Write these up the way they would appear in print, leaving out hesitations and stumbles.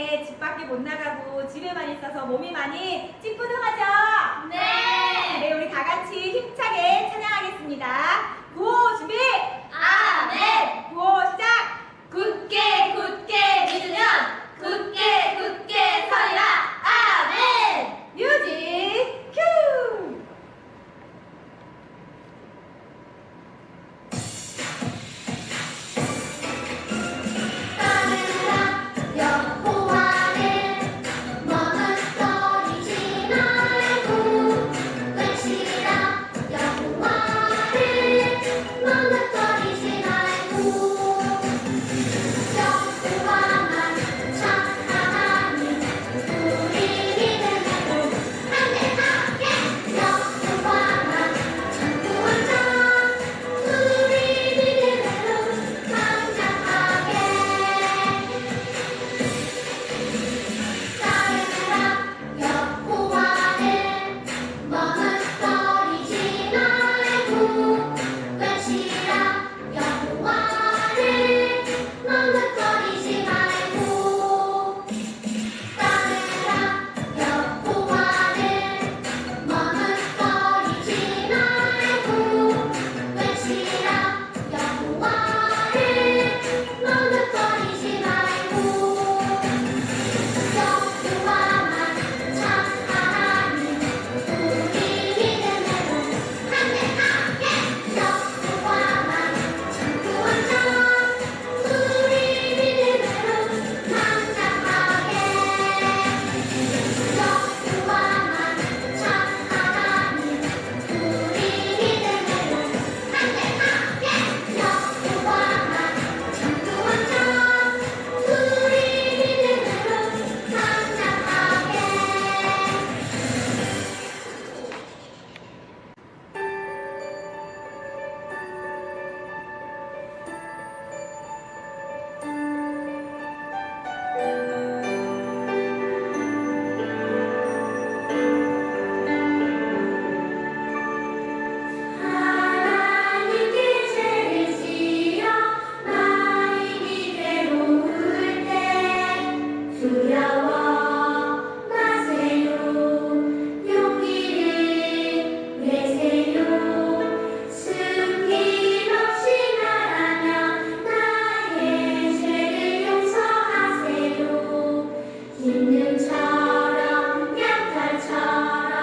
때문에 집 밖에 못 나가고 집에만 있어서 몸이 많이 찌뿌둥하죠? 네. 네, 우리 다 같이 힘차게 찬양하겠습니다. 구호 준비! 아멘. 구호 시작! 굳게 굳게 믿으면 굳게 굳게 서리라. 아멘. 뮤직 큐! 따르라 여호와를 머뭇거리지 말고 외치라 여호와를 머뭇거리지 말고 여호와만 참 하나님 우리 믿음으로 함께하게 여호와만 참 구원자 우리 믿음으로 강력하게 따르라 여호와를 머뭇거리지 말고 외치라 여호와를 머뭇거리지 말고 따르라 여호와를 머뭇거리지 말고 외치라 여호와를 머뭇거리지 말고 여호와만 참 하나님 우리 믿음으로 함께하게 여호와만 참 구원자 우리 믿음으로 강력하게 여호와만 참 하나님 우리 믿음으로 함께하게 여호와만 참 구원자 우리 믿음으로 강력하게 하나님께 죄를 지어 많이 괴로울 때 두려워 마세요. 용기를 내세요. 숨김없이 말하며 나의 죄를 용서하세요. 기름처럼 양털처럼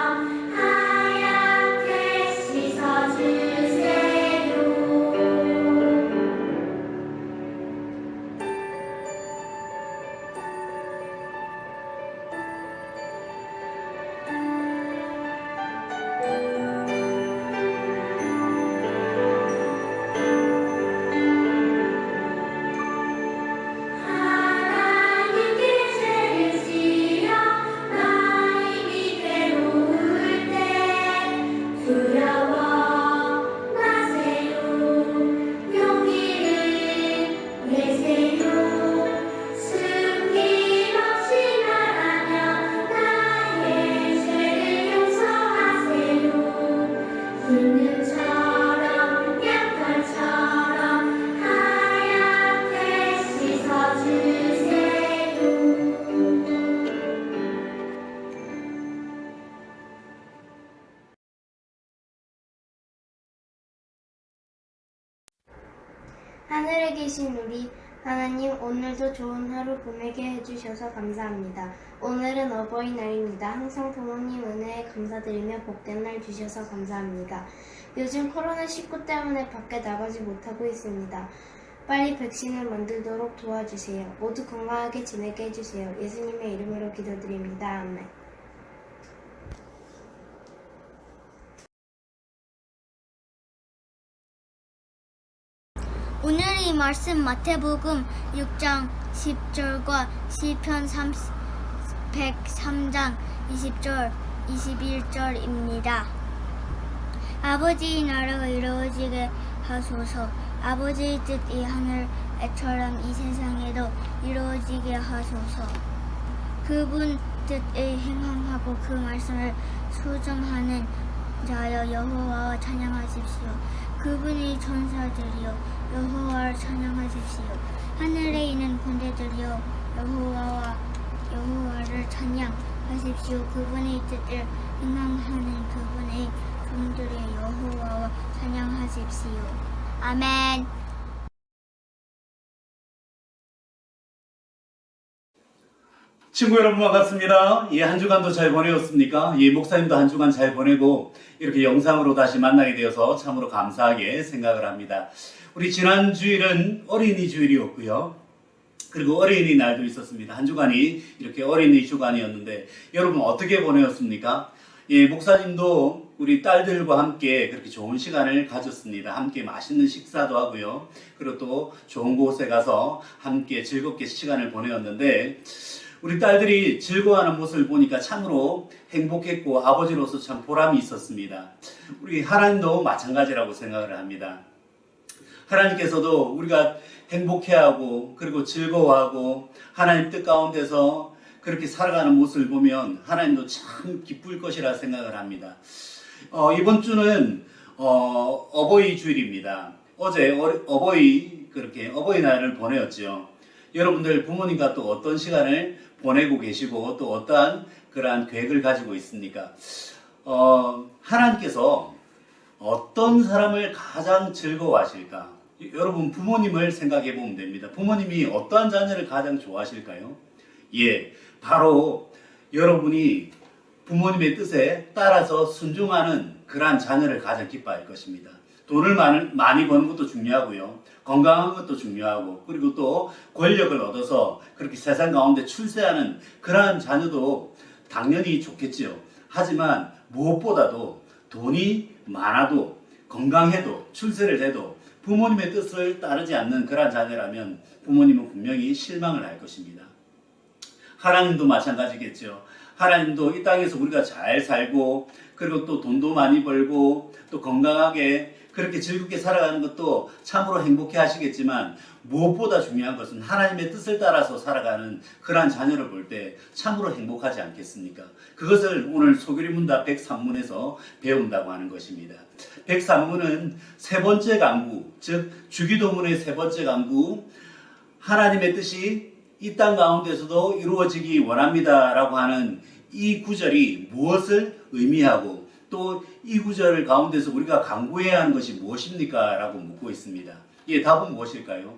하얗게 씻어주세요. 하나님께 죄를 지어 많이 괴로울 때 두려워 마세요. 용기를 내세요. 숨김없이 말하며 나의 죄를 용서하세요. 기름처럼 양털처럼 하얗게 씻어주세요. 하늘에 계신 우리 하나님, 오늘도 좋은 하루 보내게 해주셔서 감사합니다. 오늘은 어버이날입니다. 항상 부모님 은혜에 감사드리며 복된 날 주셔서 감사합니다. 요즘 코로나19 때문에 밖에 나가지 못하고 있습니다. 빨리 백신을 만들도록 도와주세요. 모두 건강하게 지내게 해주세요. 예수님의 이름으로 기도드립니다. 아멘. 오늘 이 말씀 마태복음 6장 10절과 시편 103장 20절 21절입니다. 아버지의 나라가 이루어지게 하소서. 아버지의 뜻이 하늘에처럼 이 세상에도 이루어지게 하소서. 그분 뜻에 행함하고 그 말씀을 수정하는 자여 여호와와 찬양하십시오. 그분의 천사들이여 여호와를 찬양하십시오. 하늘에 있는 군대들이여 여호와와 찬양하십시오. 그분의 뜻을 행하는 그분의 종들의 여호와와 찬양하십시오. 아멘. 친구 여러분 반갑습니다. 한 주간도 잘 보내었습니까? 목사님도 한 주간 잘 보내고 이렇게 영상으로 다시 만나게 되어서 참으로 감사하게 생각을 합니다. 우리 지난 주일은 어린이 주일이었고요. 그리고 어린이날도 있었습니다. 한 주간이 이렇게 어린이 주간이었는데 여러분 어떻게 보내었습니까? 목사님도 우리 딸들과 함께 그렇게 좋은 시간을 가졌습니다. 함께 맛있는 식사도 하고요. 그리고 또 좋은 곳에 가서 함께 즐겁게 시간을 보내었는데 우리 딸들이 즐거워하는 모습을 보니까 참으로 행복했고 아버지로서 참 보람이 있었습니다. 우리 하나님도 마찬가지라고 생각을 합니다. 하나님께서도 우리가 행복해하고 그리고 즐거워하고 하나님 뜻 가운데서 그렇게 살아가는 모습을 보면 하나님도 참 기쁠 것이라 생각을 합니다. 이번 주는 어버이 주일입니다. 어제 어버이날을 보내었죠. 여러분들 부모님과 또 어떤 시간을 보내고 계시고 또 어떠한 그러한 계획을 가지고 있습니까? 하나님께서 어떤 사람을 가장 즐거워하실까? 여러분 부모님을 생각해 보면 됩니다. 부모님이 어떠한 자녀를 가장 좋아하실까요? 바로 여러분이 부모님의 뜻에 따라서 순종하는 그러한 자녀를 가장 기뻐할 것입니다. 돈을 많이 버는 것도 중요하고요. 건강한 것도 중요하고 그리고 또 권력을 얻어서 그렇게 세상 가운데 출세하는 그러한 자녀도 당연히 좋겠지요. 하지만 무엇보다도 돈이 많아도 건강해도 출세를 해도 부모님의 뜻을 따르지 않는 그러한 자녀라면 부모님은 분명히 실망을 할 것입니다. 하나님도 마찬가지겠죠. 하나님도 이 땅에서 우리가 잘 살고 그리고 또 돈도 많이 벌고 또 건강하게 그렇게 즐겁게 살아가는 것도 참으로 행복해 하시겠지만 무엇보다 중요한 것은 하나님의 뜻을 따라서 살아가는 그러한 자녀를 볼 때 참으로 행복하지 않겠습니까? 그것을 오늘 소교리문답 103문에서 배운다고 하는 것입니다. 103문은 세 번째 강구, 즉 주기도문의 세 번째 강구, 하나님의 뜻이 이 땅 가운데서도 이루어지기 원합니다 라고 하는 이 구절이 무엇을 의미하고 또 이 구절 가운데서 우리가 강구해야 하는 것이 무엇입니까? 라고 묻고 있습니다. 답은 무엇일까요?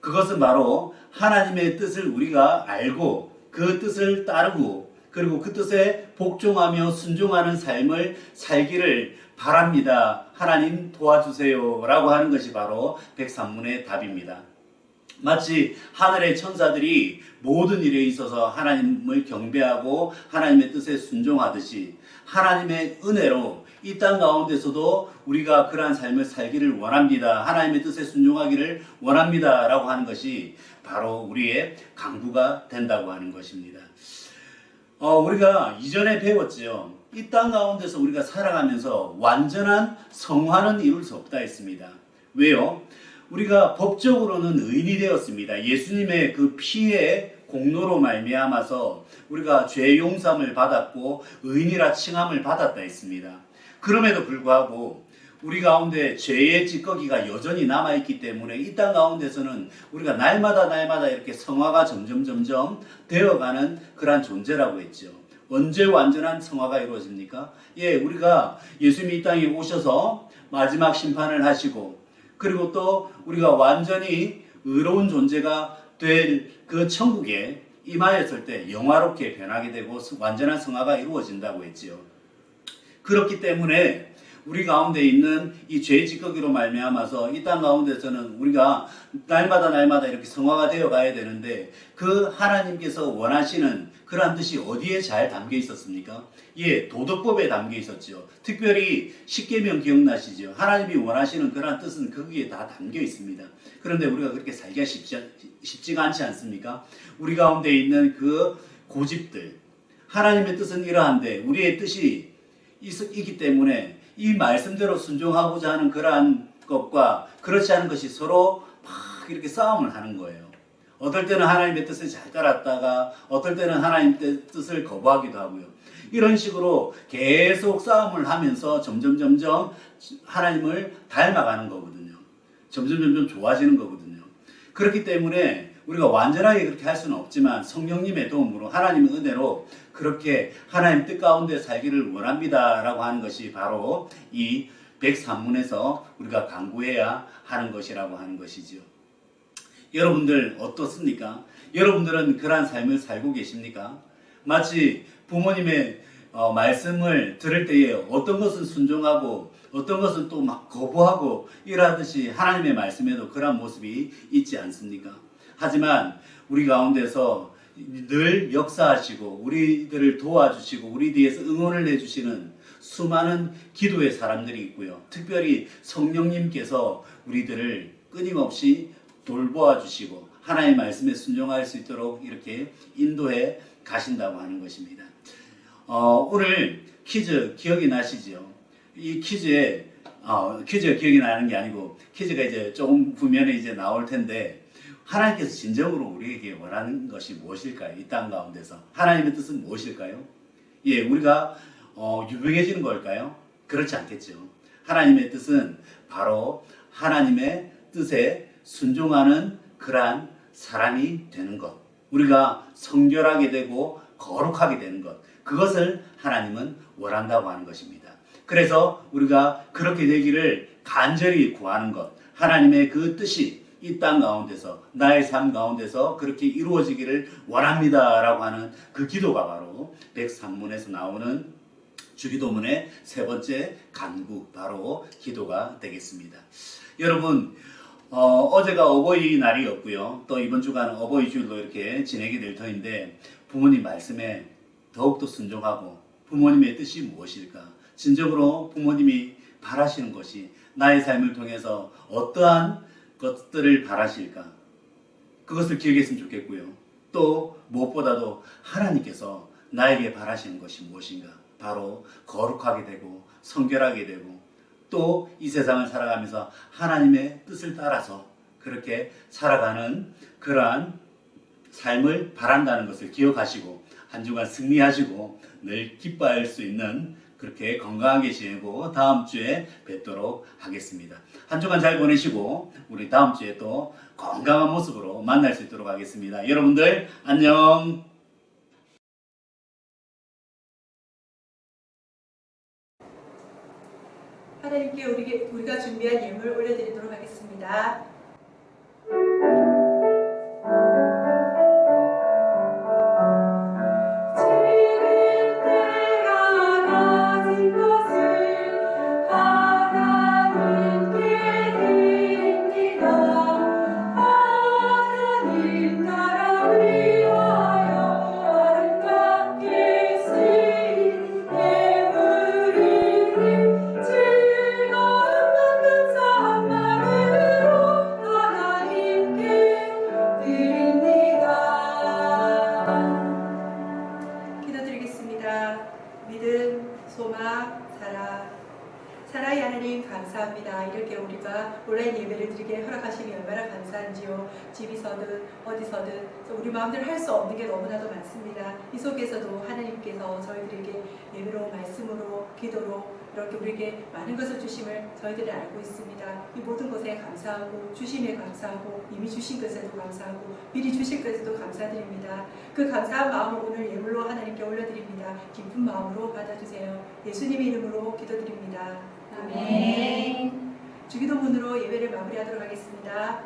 그것은 바로 하나님의 뜻을 우리가 알고 그 뜻을 따르고 그리고 그 뜻에 복종하며 순종하는 삶을 살기를 바랍니다. 하나님 도와주세요 라고 하는 것이 바로 103문의 답입니다. 마치 하늘의 천사들이 모든 일에 있어서 하나님을 경배하고 하나님의 뜻에 순종하듯이 하나님의 은혜로 이 땅 가운데서도 우리가 그러한 삶을 살기를 원합니다. 하나님의 뜻에 순종하기를 원합니다. 라고 하는 것이 바로 우리의 강구가 된다고 하는 것입니다. 우리가 이전에 배웠지요. 이 땅 가운데서 우리가 살아가면서 완전한 성화는 이룰 수 없다 했습니다. 왜요? 우리가 법적으로는 의인이 되었습니다. 예수님의 그 피의 공로로 말미암아서 우리가 죄 용서함을 받았고 의인이라 칭함을 받았다 했습니다. 그럼에도 불구하고 우리 가운데 죄의 찌꺼기가 여전히 남아있기 때문에 이 땅 가운데서는 우리가 날마다 이렇게 성화가 점점 되어가는 그러한 존재라고 했죠. 언제 완전한 성화가 이루어집니까? 우리가 예수님이 이 땅에 오셔서 마지막 심판을 하시고 그리고 또 우리가 완전히 의로운 존재가 될 그 천국에 임하였을 때 영화롭게 변하게 되고 완전한 성화가 이루어진다고 했지요. 그렇기 때문에 우리 가운데 있는 이 죄의 찌꺼기로 말미암아서 이 땅 가운데서는 우리가 날마다 이렇게 성화가 되어 가야 되는데 그 하나님께서 원하시는 그러한 뜻이 어디에 잘 담겨 있었습니까? 도덕법에 담겨 있었죠. 특별히 십계명 기억나시죠? 하나님이 원하시는 그러한 뜻은 거기에 다 담겨 있습니다. 그런데 우리가 그렇게 살기가 쉽지가 않지 않습니까? 우리 가운데 있는 그 고집들, 하나님의 뜻은 이러한데 우리의 뜻이 있기 때문에 이 말씀대로 순종하고자 하는 그러한 것과 그렇지 않은 것이 서로 막 이렇게 싸움을 하는 거예요. 어떨 때는 하나님의 뜻을 잘 따랐다가 어떨 때는 하나님의 뜻을 거부하기도 하고요. 이런 식으로 계속 싸움을 하면서 점점 하나님을 닮아가는 거거든요. 점점 좋아지는 거거든요. 그렇기 때문에 우리가 완전하게 그렇게 할 수는 없지만 성령님의 도움으로 하나님의 은혜로 그렇게 하나님 뜻 가운데 살기를 원합니다라고 하는 것이 바로 이 103문에서 우리가 간구해야 하는 것이라고 하는 것이죠. 여러분들 어떻습니까? 여러분들은 그러한 삶을 살고 계십니까? 마치 부모님의 말씀을 들을 때에 어떤 것은 순종하고 어떤 것은 또 막 거부하고 이러듯이 하나님의 말씀에도 그런 모습이 있지 않습니까? 하지만 우리 가운데서 늘 역사하시고 우리들을 도와주시고 우리 뒤에서 응원을 해주시는 수많은 기도의 사람들이 있고요. 특별히 성령님께서 우리들을 끊임없이 돌보아 주시고 하나님의 말씀에 순종할 수 있도록 이렇게 인도해 가신다고 하는 것입니다. 오늘 퀴즈 기억이 나시죠? 이 퀴즈가 기억이 나는 게 아니고 퀴즈가 이제 조금 후면에 이제 나올 텐데 하나님께서 진정으로 우리에게 원하는 것이 무엇일까요? 이 땅 가운데서 하나님의 뜻은 무엇일까요? 예, 우리가 유명해지는 걸까요? 그렇지 않겠죠. 하나님의 뜻은 바로 하나님의 뜻에 순종하는 그러한 사람이 되는 것, 우리가 성결하게 되고 거룩하게 되는 것, 그것을 하나님은 원한다고 하는 것입니다. 그래서 우리가 그렇게 되기를 간절히 구하는 것, 하나님의 그 뜻이 이 땅 가운데서 나의 삶 가운데서 그렇게 이루어지기를 원합니다라고 하는 그 기도가 바로 103문에서 나오는 주기도문의 세 번째 간구, 바로 기도가 되겠습니다. 여러분, 어제가 어버이날이었고요. 또 이번 주간 어버이주일로 이렇게 지내게 될 터인데 부모님 말씀에 더욱더 순종하고 부모님의 뜻이 무엇일까? 진정으로 부모님이 바라시는 것이 나의 삶을 통해서 어떠한 것들을 바라실까? 그것을 기억했으면 좋겠고요. 또 무엇보다도 하나님께서 나에게 바라시는 것이 무엇인가? 바로 거룩하게 되고 성결하게 되고 또 이 세상을 살아가면서 하나님의 뜻을 따라서 그렇게 살아가는 그러한 삶을 바란다는 것을 기억하시고 한 주간 승리하시고 늘 기뻐할 수 있는 그렇게 건강하게 지내고 다음 주에 뵙도록 하겠습니다. 한 주간 잘 보내시고 우리 다음 주에 또 건강한 모습으로 만날 수 있도록 하겠습니다. 여러분들 안녕. 하나님께 우리가 준비한 예물 올려드리도록 하겠습니다. 사랑의 하나님 감사합니다. 이렇게 우리가 온라인 예배를 드리게 허락하심이 얼마나 감사한지요. 집이서든 어디서든 우리 마음대로 할 수 없는 게 너무나도 많습니다. 이 속에서도 하나님께서 저희들에게 예배로 말씀으로 기도로 이렇게 우리에게 많은 것을 주심을 저희들이 알고 있습니다. 이 모든 것에 감사하고 주심에 감사하고 이미 주신 것에도 감사하고 미리 주실 것에도 감사드립니다. 그 감사한 마음을 오늘 예물로 하나님께 올려드립니다. 기쁜 마음으로 받아주세요. 예수님의 이름으로 기도드립니다. 아멘. 주기도문으로 예배를 마무리하도록 하겠습니다.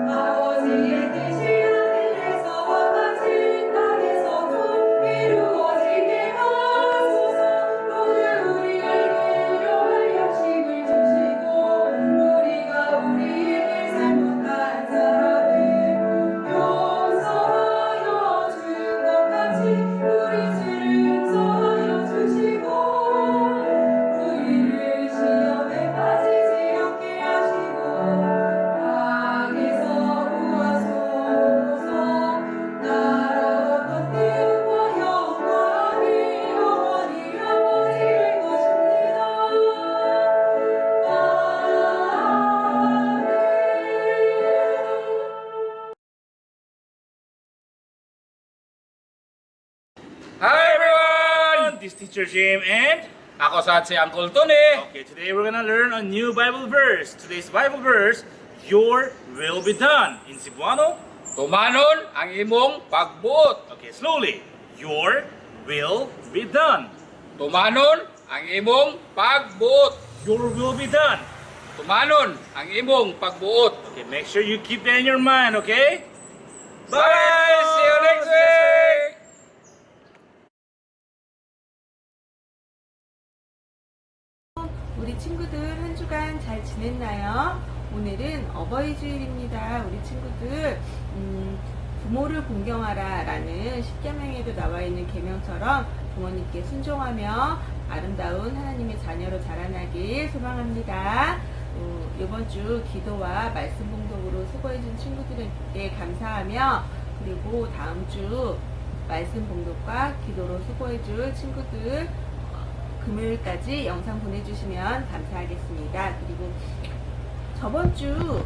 아버지의 Hi everyone! This is Teacher Jim and Ako sa si Uncle Tony. okay, today we're gonna learn a new Bible verse. Today's Bible verse, Your will be done. In Cebuano, Tumanon ang imong pagbuot. okay, slowly. Your will be done. Tumanon ang imong pagbuot. Your will be done. Tumanon ang imong pagbuot. Okay, make sure you keep that in your mind, okay? Bye! See you next week! 우리 친구들 한 주간 잘 지냈나요? 오늘은 어버이주일입니다. 우리 친구들 부모를 공경하라 라는 십계명에도 나와 있는 계명처럼 부모님께 순종하며 아름다운 하나님의 자녀로 자라나길 소망합니다. 이번 주 기도와 말씀 봉독으로 수고해준 친구들에게 감사하며 그리고 다음 주 말씀 봉독과 기도로 수고해줄 친구들 금요일까지 영상 보내주시면 감사하겠습니다. 그리고 저번 주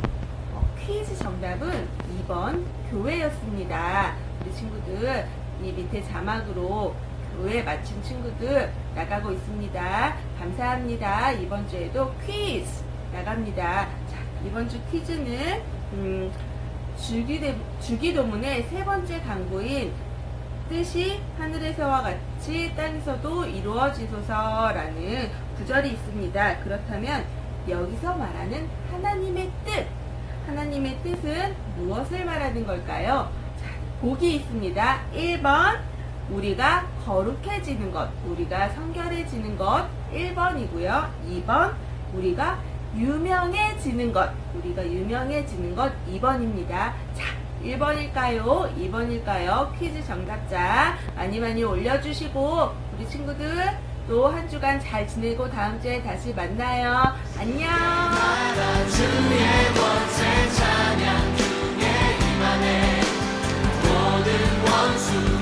퀴즈 정답은 2번 교회였습니다. 우리 친구들 이 밑에 자막으로 교회 맞힌 친구들 나가고 있습니다. 감사합니다. 이번 주에도 퀴즈 나갑니다. 자, 이번 주 퀴즈는 주기도문의 세 번째 강구인 뜻이 하늘에서와 같이 땅에서도 이루어지소서라는 구절이 있습니다. 그렇다면 여기서 말하는 하나님의 뜻은 무엇을 말하는 걸까요? 자, 보기 있습니다. 1번 우리가 거룩해지는 것, 우리가 성결해지는 것 1번이고요. 2번 우리가 유명해지는 것, 우리가 유명해지는 것 2번입니다. 자, 1번일까요? 2번일까요? 퀴즈 정답자 많이 올려주시고 우리 친구들 또 한 주간 잘 지내고 다음 주에 다시 만나요. 안녕. 주의 권세 찬양 중에 임하네 모든 원수